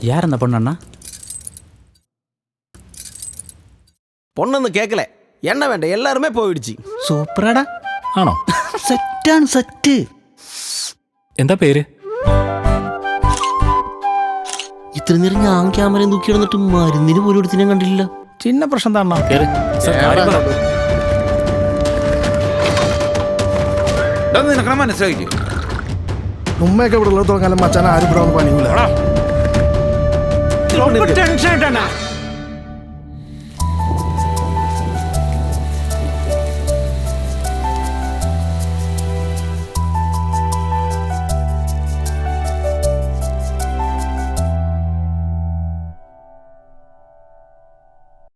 யார் அந்த பொண்ணு அண்ணா? பொண்ணுன்னு கேட்கல, என்ன வேண்டாம், எல்லாருமே പോയിடுச்சு. സൂപ്പറാടാ. ആണോ? സെറ്റാണ് സെറ്റ്. എന്താ പേര്? ഇത്ര നേരം ഞാൻ ക്യാമറ തൂക്കി കിടന്നിട്ട് മരുന്നിന് പോലും എടുത്ത് ഞാൻ കണ്ടില്ല. ചിന്ന പ്രശ്നം തന്നെ. നിനക്ക് മനസ്സിലായില്ലേ? ഉമ്മയൊക്കെ ഇവിടെ ഉള്ളിടത്തോളം കാലം മച്ചാൻ ആരും ഇവിടെ പണിയില്ല. ടെൻഷൻ ആയിട്ടാണ്